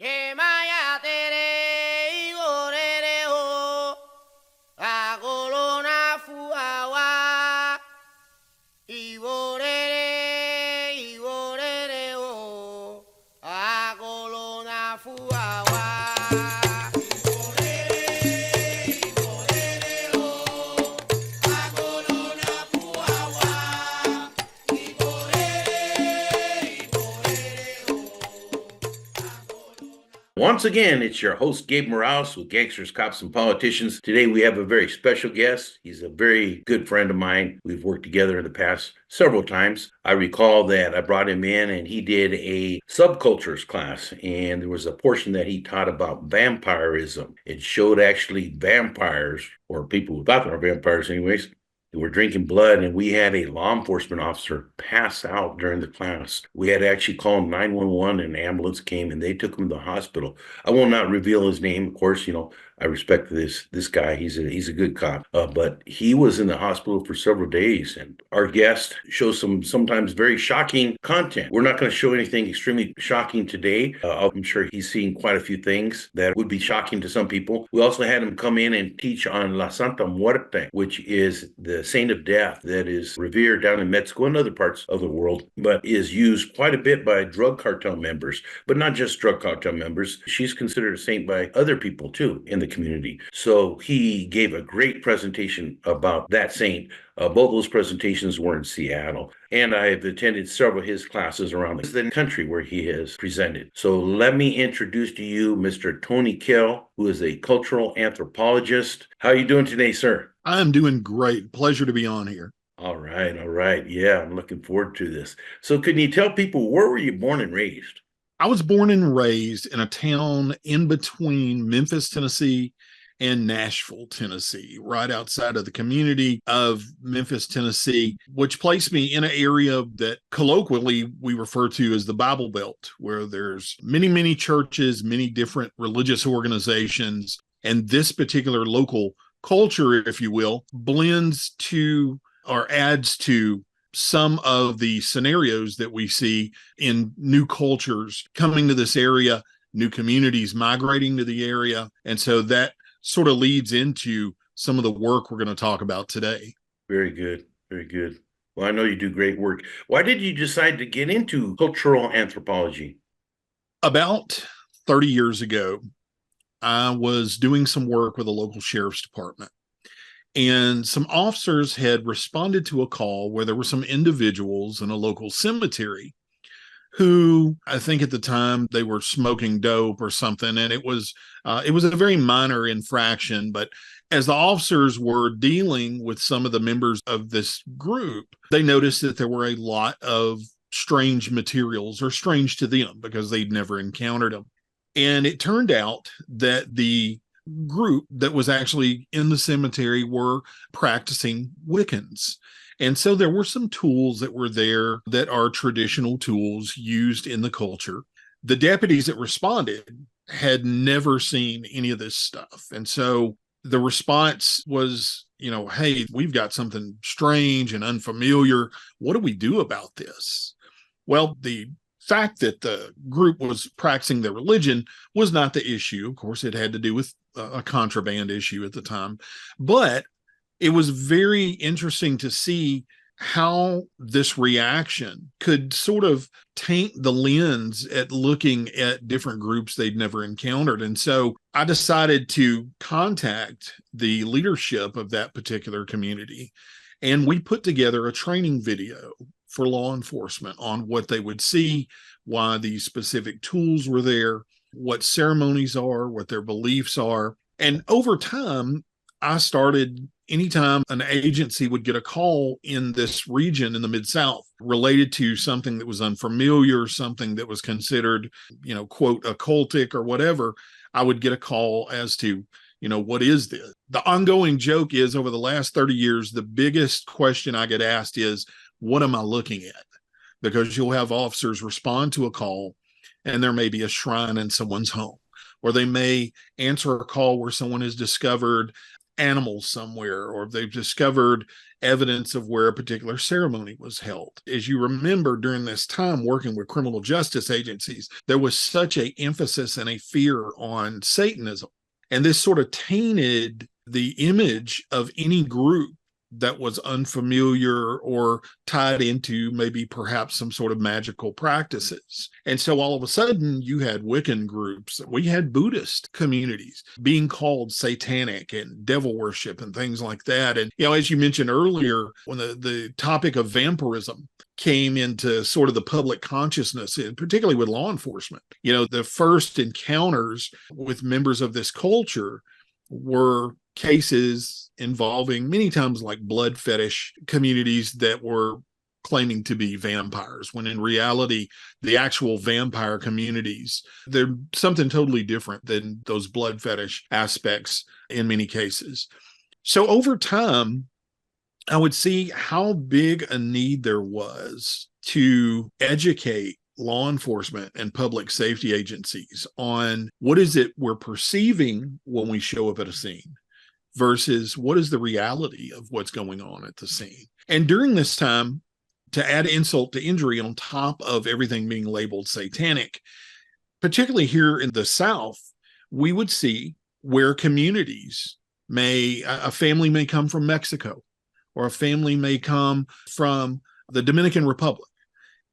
Ke maya tere igorere ho agolona fuawa igorere ho agolona fuawa. Once again, it's your host, Gabe Morales with Gangsters, Cops, and Politicians. Today, we have a very special guest. He's a very good friend of mine. We've worked together in the past several times. I recall that I brought him in and he did a subcultures class, and there was a portion that he taught about vampirism. It showed actually vampires, or people who thought they were vampires anyways, who were drinking blood, and we had a law enforcement officer pass out during the class. We had to actually call 911, and an ambulance came, and they took him to the hospital. I will not reveal his name, of course. I respect this guy. He's a good cop, but he was in the hospital for several days. And our guest shows some sometimes very shocking content. We're not going to show anything extremely shocking today. I'm sure he's seen quite a few things that would be shocking to some people. We also had him come in and teach on La Santa Muerte, which is the saint of death that is revered down in Mexico and other parts of the world, but is used quite a bit by drug cartel members, but not just drug cartel members. She's considered a saint by other people too in the community. So he gave a great presentation about that saint. Both those presentations were in Seattle, and I have attended several of his classes around the country where he has presented. So let me introduce to you Mr. Tony Kail, who is a cultural anthropologist. How are you doing today, sir? I'm doing great. Pleasure to be on here. All right, all right. Yeah, I'm looking forward to this. So can you tell people, where were you born and raised? I was born and raised in a town in between Memphis, Tennessee and Nashville, Tennessee, right outside of the community of Memphis, Tennessee, which placed me in an area that colloquially we refer to as the Bible Belt, where there's many, many churches, many different religious organizations, and this particular local culture, if you will, blends to or adds to some of the scenarios that we see in new cultures coming to this area, new communities migrating to the area. And so that sort of leads into some of the work we're going to talk about today. Very good. Very good. Well, I know you do great work. Why did you decide to get into cultural anthropology? About 30 years ago, I was doing some work with a local sheriff's department. And some officers had responded to a call where there were some individuals in a local cemetery who, I think at the time, they were smoking dope or something. And it was a very minor infraction. But as the officers were dealing with some of the members of this group, they noticed that there were a lot of strange materials, or strange to them because they'd never encountered them. And it turned out that the group that was actually in the cemetery were practicing Wiccans. And so there were some tools that were there that are traditional tools used in the culture. The deputies that responded had never seen any of this stuff. And so the response was, hey, we've got something strange and unfamiliar. What do we do about this? Well, the fact that the group was practicing their religion was not the issue. Of course, it had to do with a contraband issue at the time. But it was very interesting to see how this reaction could sort of taint the lens at looking at different groups they'd never encountered. And so I decided to contact the leadership of that particular community, and we put together a training video for law enforcement on what they would see, why these specific tools were there, what ceremonies are, what their beliefs are. And over time, I started, anytime an agency would get a call in this region in the Mid-South related to something that was unfamiliar, something that was considered, quote, occultic or whatever, I would get a call as to, what is this? The ongoing joke is, over the last 30 years, the biggest question I get asked is, what am I looking at? Because you'll have officers respond to a call and there may be a shrine in someone's home, or they may answer a call where someone has discovered animals somewhere, or they've discovered evidence of where a particular ceremony was held. As you remember, during this time working with criminal justice agencies, there was such an emphasis and a fear on Satanism. And this sort of tainted the image of any group that was unfamiliar or tied into maybe perhaps some sort of magical practices. And so all of a sudden you had Wiccan groups, we had Buddhist communities being called satanic and devil worship and things like that. And, as you mentioned earlier, when the topic of vampirism came into sort of the public consciousness, particularly with law enforcement, the first encounters with members of this culture were cases involving many times like blood fetish communities that were claiming to be vampires, when in reality, the actual vampire communities, they're something totally different than those blood fetish aspects in many cases. So over time, I would see how big a need there was to educate law enforcement and public safety agencies on what is it we're perceiving when we show up at a scene versus what is the reality of what's going on at the scene. And during this time, to add insult to injury on top of everything being labeled satanic, particularly here in the South, we would see where communities a family may come from Mexico, or a family may come from the Dominican Republic.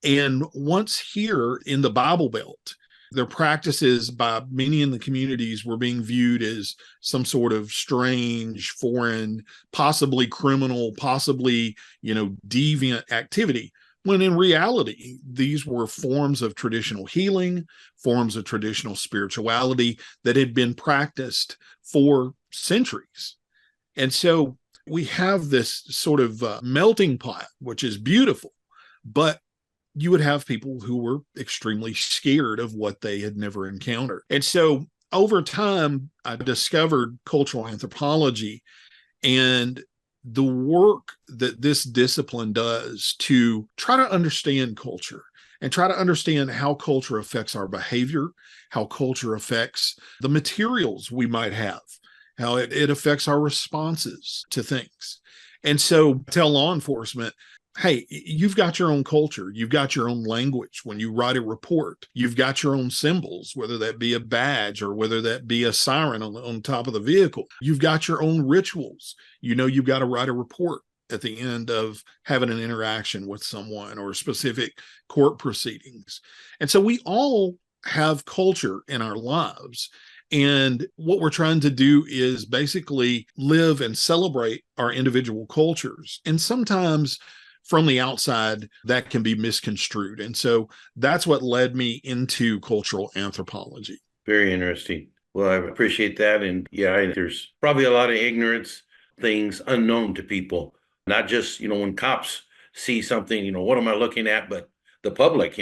And once here in the Bible Belt, their practices by many in the communities were being viewed as some sort of strange, foreign, possibly criminal, possibly, deviant activity, when in reality, these were forms of traditional healing, forms of traditional spirituality that had been practiced for centuries. And so we have this sort of melting pot, which is beautiful, but you would have people who were extremely scared of what they had never encountered. And so over time, I discovered cultural anthropology and the work that this discipline does to try to understand culture and try to understand how culture affects our behavior, how culture affects the materials we might have, how it affects our responses to things. And so I tell law enforcement, hey, you've got your own culture. You've got your own language. When you write a report, you've got your own symbols, whether that be a badge or whether that be a siren on top of the vehicle. You've got your own rituals. You've got to write a report at the end of having an interaction with someone or specific court proceedings. And so we all have culture in our lives. And what we're trying to do is basically live and celebrate our individual cultures. And sometimes from the outside, that can be misconstrued. And so that's what led me into cultural anthropology. Very interesting. Well, I appreciate that. And there's probably a lot of ignorance, things unknown to people, not just, when cops see something, what am I looking at? But the public,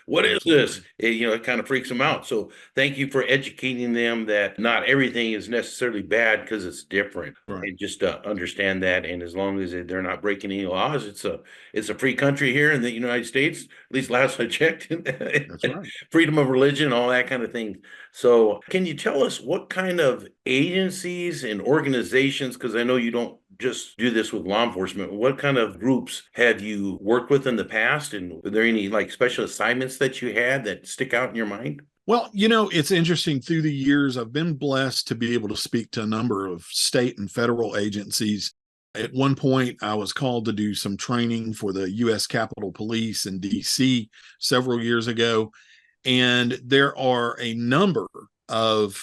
what is this? It kind of freaks them out. So thank you for educating them that not everything is necessarily bad because it's different. Right. And just understand that. And as long as they're not breaking any laws, it's a free country here in the United States, at least last I checked. That's right. Freedom of religion, all that kind of thing. So can you tell us what kind of agencies and organizations, because I know you don't just do this with law enforcement, what kind of groups have you worked with in the past? And were there any special assignments that you had that stick out in your mind? Well, it's interesting. Through the years, I've been blessed to be able to speak to a number of state and federal agencies. At one point, I was called to do some training for the U.S. Capitol Police in D.C. several years ago. And there are a number of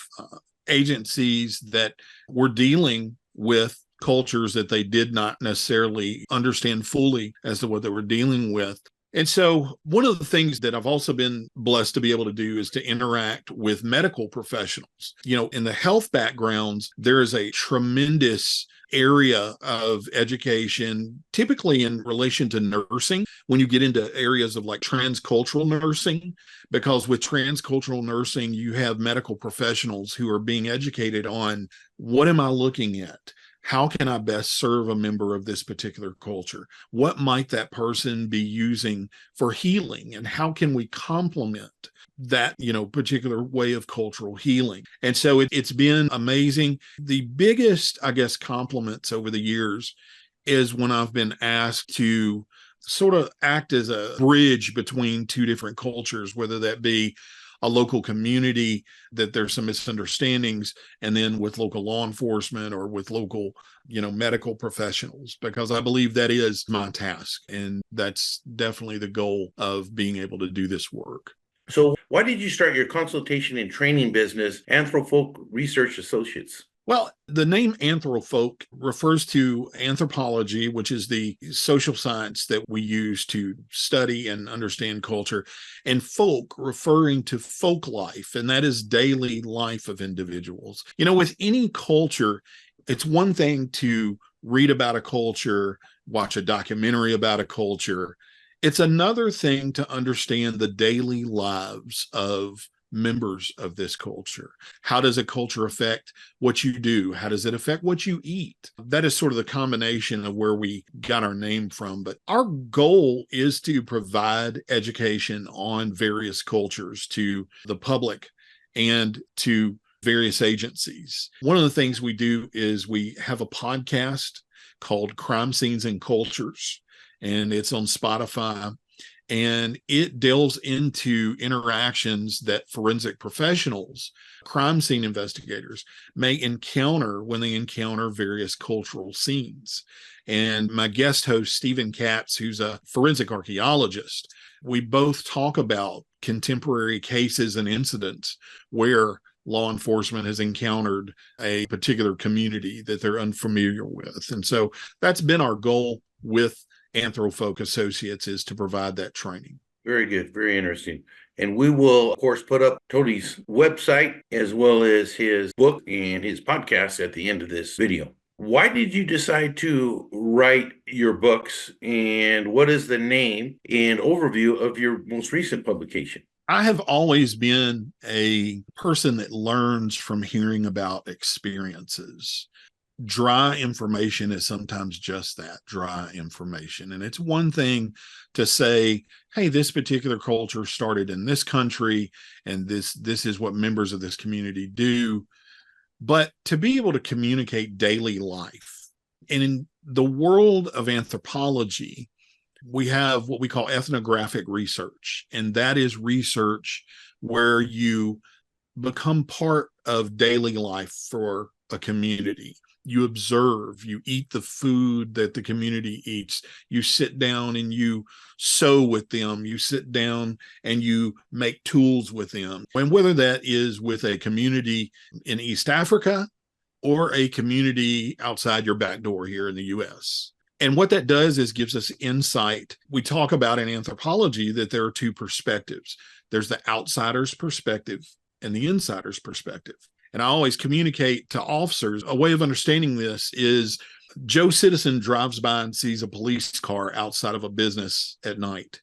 agencies that were dealing with cultures that they did not necessarily understand fully as to what they were dealing with. And so one of the things that I've also been blessed to be able to do is to interact with medical professionals. In the health backgrounds, there is a tremendous area of education, typically in relation to nursing, when you get into areas of transcultural nursing, because with transcultural nursing, you have medical professionals who are being educated on what am I looking at? how can I best serve a member of this particular culture? What might that person be using for healing? And how can we complement that, particular way of cultural healing? And so it's been amazing. The biggest, I guess, compliments over the years is when I've been asked to sort of act as a bridge between two different cultures, whether that be a local community that there's some misunderstandings, and then with local law enforcement or with local, medical professionals, because I believe that is my task. And that's definitely the goal of being able to do this work. So why did you start your consultation and training business, Anthropol Research Associates? Well, the name Anthrofolk refers to anthropology, which is the social science that we use to study and understand culture, and folk referring to folk life, and that is daily life of individuals. With any culture, it's one thing to read about a culture, watch a documentary about a culture. It's another thing to understand the daily lives of members of this culture. How does a culture affect what you do? How does it affect what you eat? That is sort of the combination of where we got our name from. But our goal is to provide education on various cultures to the public and to various agencies. One of the things we do is we have a podcast called Crime Scenes and Cultures, and it's on Spotify. And it delves into interactions that forensic professionals, crime scene investigators, may encounter when they encounter various cultural scenes. And my guest host, Stephen Katz, who's a forensic archaeologist, we both talk about contemporary cases and incidents where law enforcement has encountered a particular community that they're unfamiliar with. And so that's been our goal with Anthrofolk Associates, is to provide that training. Very good. Very interesting. And we will, of course, put up Tony's website as well as his book and his podcast at the end of this video. Why did you decide to write your books, and what is the name and overview of your most recent publication? I have always been a person that learns from hearing about experiences. Dry information is sometimes just that, dry information. And it's one thing to say, hey, this particular culture started in this country, and this is what members of this community do. But to be able to communicate daily life. And in the world of anthropology, we have what we call ethnographic research. And that is research where you become part of daily life for a community. You observe, you eat the food that the community eats, you sit down and you sew with them, you sit down and you make tools with them. And whether that is with a community in East Africa or a community outside your back door here in the US. And what that does is gives us insight. We talk about in anthropology that there are two perspectives. There's the outsider's perspective and the insider's perspective. And I always communicate to officers, a way of understanding this is Joe Citizen drives by and sees a police car outside of a business at night.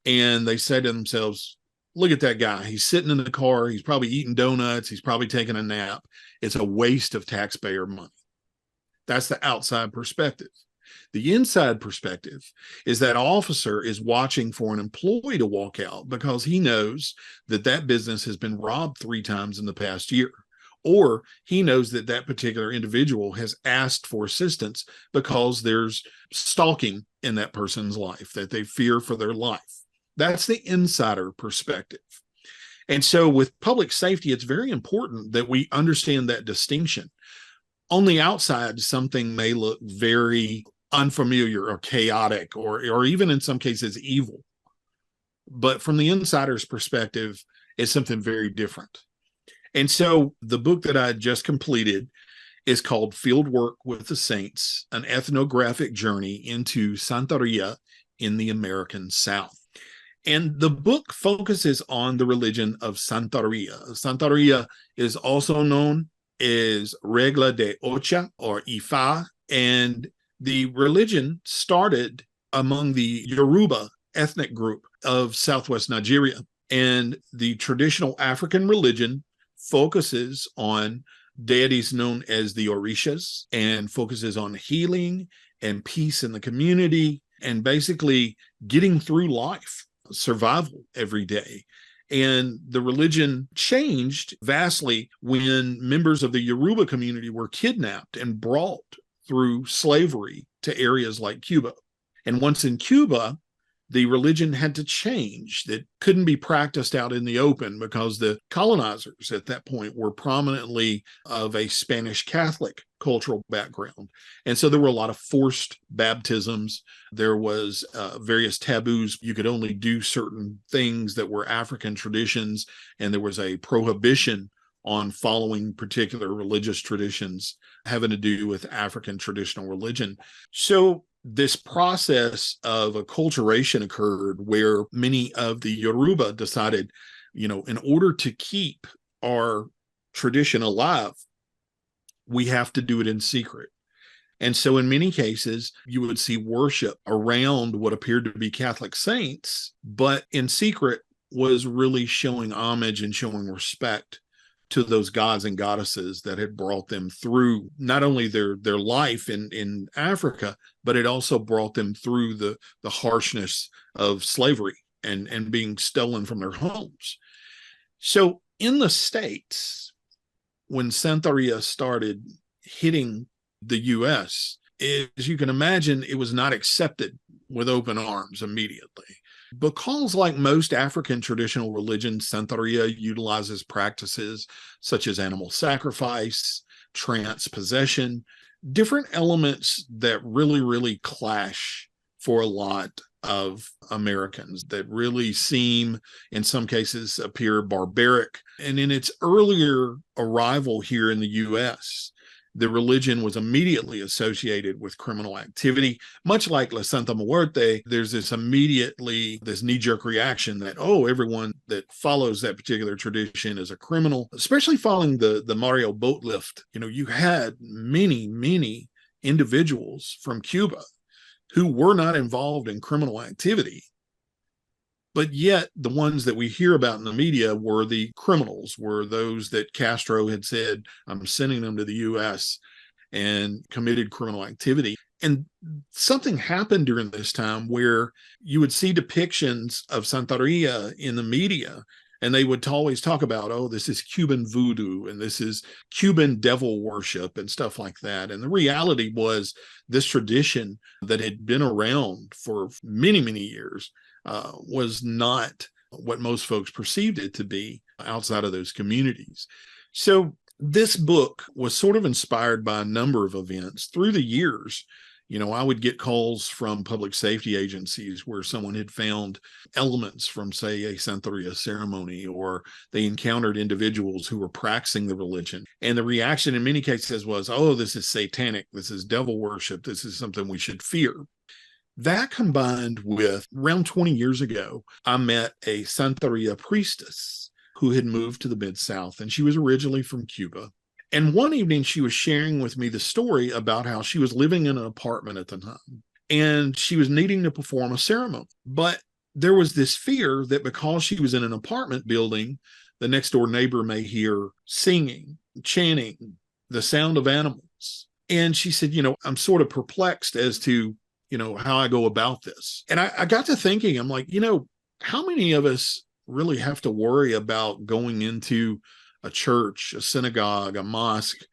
And they say to themselves, look at that guy. He's sitting in the car. He's probably eating donuts. He's probably taking a nap. It's a waste of taxpayer money. That's the outside perspective. The inside perspective is that officer is watching for an employee to walk out because he knows that that business has been robbed 3 times in the past year. Or he knows that that particular individual has asked for assistance because there's stalking in that person's life, that they fear for their life. That's the insider perspective. And so with public safety, it's very important that we understand that distinction. On the outside, something may look very unfamiliar or chaotic or even in some cases evil. But from the insider's perspective, it's something very different. And so the book that I just completed is called Field Work with the Saints, an ethnographic journey into Santeria in the American South. And the book focuses on the religion of Santeria. Santeria is also known as Regla de Ocha or Ifa, and the religion started among the Yoruba ethnic group of Southwest Nigeria. And the traditional African religion focuses on deities known as the Orishas, and focuses on healing and peace in the community and basically getting through life, survival every day. And the religion changed vastly when members of the Yoruba community were kidnapped and brought through slavery to areas like Cuba. And once in Cuba, the religion had to change. That couldn't be practiced out in the open because the colonizers at that point were prominently of a Spanish Catholic cultural background. And so there were a lot of forced baptisms. There was various taboos. You could only do certain things that were African traditions, and there was a prohibition on following particular religious traditions having to do with African traditional religion. So this process of acculturation occurred where many of the Yoruba decided, in order to keep our tradition alive, we have to do it in secret. And so in many cases, you would see worship around what appeared to be Catholic saints, but in secret was really showing homage and showing respect to those gods and goddesses that had brought them through not only their life in Africa, but it also brought them through the harshness of slavery and being stolen from their homes. So in the States, when Santeria started hitting the U.S., as you can imagine, it was not accepted with open arms immediately. Because, like most African traditional religions, Santeria utilizes practices such as animal sacrifice, trance possession, different elements that really, really clash for a lot of Americans, that really seem, in some cases, appear barbaric. And in its earlier arrival here in the U.S., the religion was immediately associated with criminal activity. Much like La Santa Muerte, there's this knee-jerk reaction that, everyone that follows that particular tradition is a criminal, especially following the Mario boat lift. You had many, many individuals from Cuba who were not involved in criminal activity. But yet the ones that we hear about in the media were the criminals, were those that Castro had said, I'm sending them to the U.S. and committed criminal activity. And something happened during this time where you would see depictions of Santeria in the media, and they would always talk about, this is Cuban voodoo, and this is Cuban devil worship and stuff like that. And the reality was this tradition that had been around for many, many years was not what most folks perceived it to be outside of those communities. So this book was sort of inspired by a number of events through the years. I would get calls from public safety agencies where someone had found elements from, say, a Santeria ceremony, or they encountered individuals who were practicing the religion. And the reaction in many cases was, this is satanic, this is devil worship, this is something we should fear. That combined with, around 20 years ago, I met a Santeria priestess who had moved to the Mid-South, and she was originally from Cuba. And one evening, she was sharing with me the story about how she was living in an apartment at the time, and she was needing to perform a ceremony. But there was this fear that because she was in an apartment building, the next door neighbor may hear singing, chanting, the sound of animals. And she said, I'm sort of perplexed as to how I go about this. And I got to thinking, I'm like, how many of us really have to worry about going into a church, a synagogue, a mosque,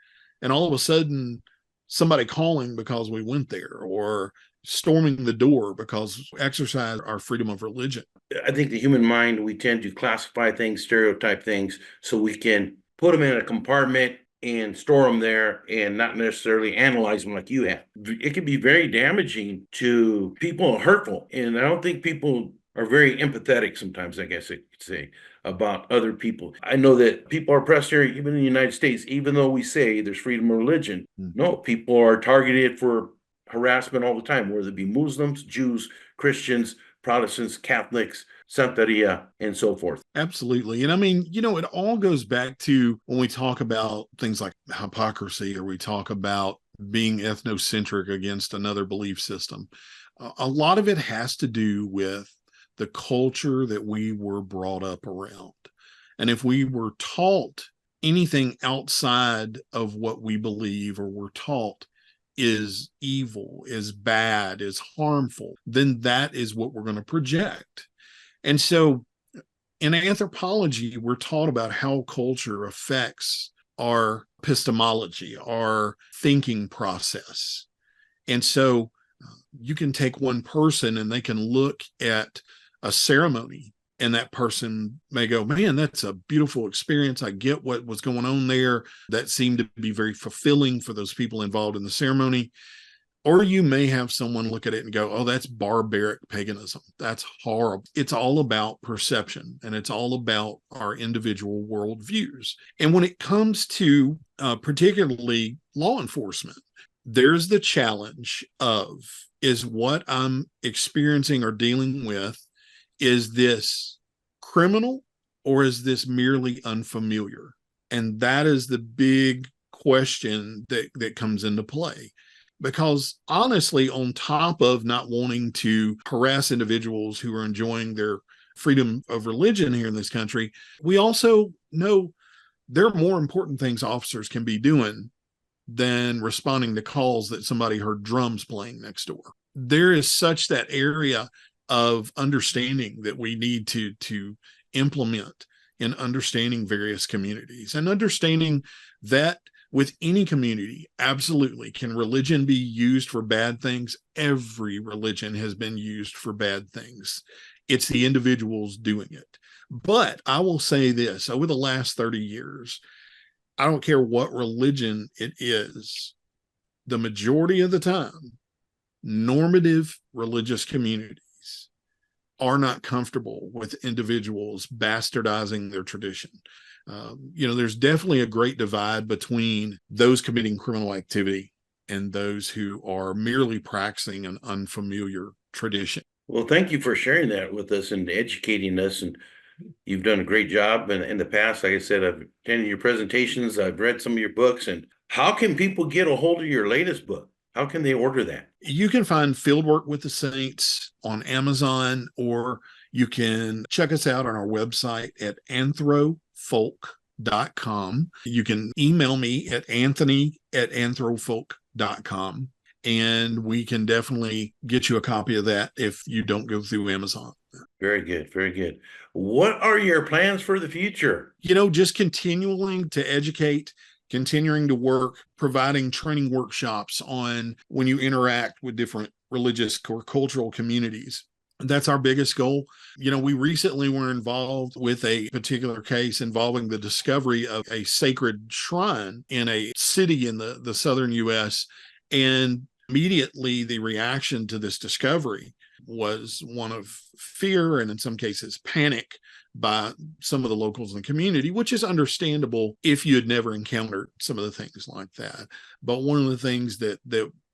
and all of a sudden somebody calling because we went there, or storming the door because we exercise our freedom of religion? I think the human mind, we tend to classify things, stereotype things, so we can put them in a compartment and store them there and not necessarily analyze them like you have. It can be very damaging to people and hurtful. And I don't think people are very empathetic sometimes, I guess I could say, about other people. I know that people are oppressed here, even in the United States, even though we say there's freedom of religion. No, people are targeted for harassment all the time, whether it be Muslims, Jews, Christians, Protestants, Catholics, Santeria, and so forth. Absolutely. And I mean, it all goes back to when we talk about things like hypocrisy, or we talk about being ethnocentric against another belief system. A lot of it has to do with the culture that we were brought up around. And if we were taught anything outside of what we believe or we're taught is evil, is bad, is harmful, then that is what we're going to project. And so in anthropology, we're taught about how culture affects our epistemology, our thinking process. And so you can take one person and they can look at a ceremony, and that person may go, man, that's a beautiful experience. I get what was going on there. That seemed to be very fulfilling for those people involved in the ceremony. Or you may have someone look at it and go, oh, that's barbaric paganism. That's horrible. It's all about perception, and it's all about our individual worldviews. And when it comes to particularly law enforcement, there's the challenge of, is what I'm experiencing or dealing with, is this criminal or is this merely unfamiliar? And that is the big question that comes into play. Because honestly, on top of not wanting to harass individuals who are enjoying their freedom of religion here in this country, we also know there are more important things officers can be doing than responding to calls that somebody heard drums playing next door. There is such that area of understanding that we need to implement in understanding various communities, and understanding that with any community, absolutely, can religion be used for bad things? Every religion has been used for bad things. It's the individuals doing it. But I will say this, over the last 30 years, I don't care what religion it is, the majority of the time, normative religious communities are not comfortable with individuals bastardizing their tradition. There's definitely a great divide between those committing criminal activity and those who are merely practicing an unfamiliar tradition. Well, thank you for sharing that with us and educating us. And you've done a great job in the past. Like I said, I've attended your presentations. I've read some of your books. And how can people get a hold of your latest book? How can they order that? You can find Fieldwork with the Saints on Amazon, or you can check us out on our website at anthropol.com. You can email me at anthony@anthrofolk.com, and we can definitely get you a copy of that if you don't go through Amazon. Very good. Very good. What are your plans for the future? Just continuing to educate, continuing to work, providing training workshops on when you interact with different religious or cultural communities. That's our biggest goal. We recently were involved with a particular case involving the discovery of a sacred shrine in a city in the southern U.S. And immediately the reaction to this discovery was one of fear, and in some cases panic, by some of the locals in the community, which is understandable if you had never encountered some of the things like that. But one of the things that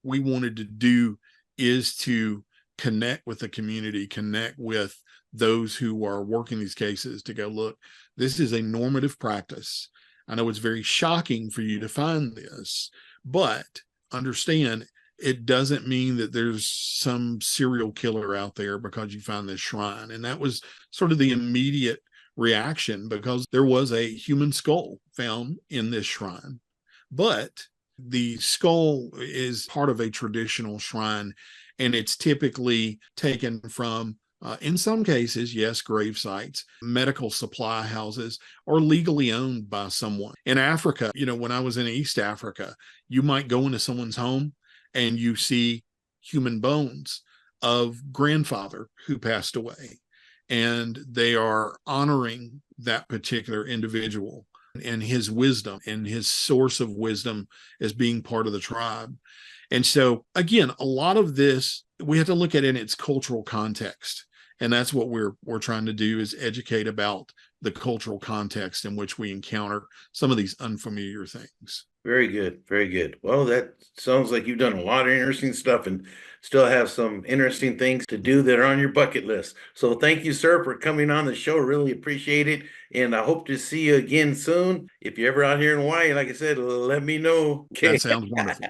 we wanted to do is to connect with the community, connect with those who are working these cases, to go, look, this is a normative practice. I know it's very shocking for you to find this, but understand it doesn't mean that there's some serial killer out there because you find this shrine. And that was sort of the immediate reaction, because there was a human skull found in this shrine. But the skull is part of a traditional shrine, and it's typically taken from, in some cases, yes, grave sites, medical supply houses, or legally owned by someone. In Africa, when I was in East Africa, you might go into someone's home and you see human bones of grandfather who passed away, and they are honoring that particular individual and his wisdom and his source of wisdom as being part of the tribe. And so, again, a lot of this, we have to look at it in its cultural context. And that's what we're trying to do, is educate about the cultural context in which we encounter some of these unfamiliar things. Very good. Very good. Well, that sounds like you've done a lot of interesting stuff and still have some interesting things to do that are on your bucket list. So thank you, sir, for coming on the show. Really appreciate it. And I hope to see you again soon. If you're ever out here in Hawaii, like I said, let me know. Okay. That sounds wonderful.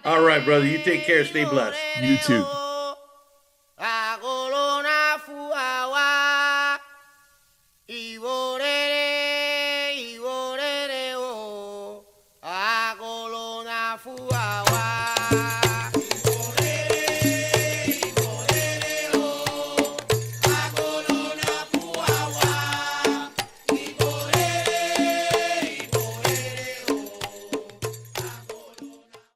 All right, brother. You take care. Stay blessed. You too.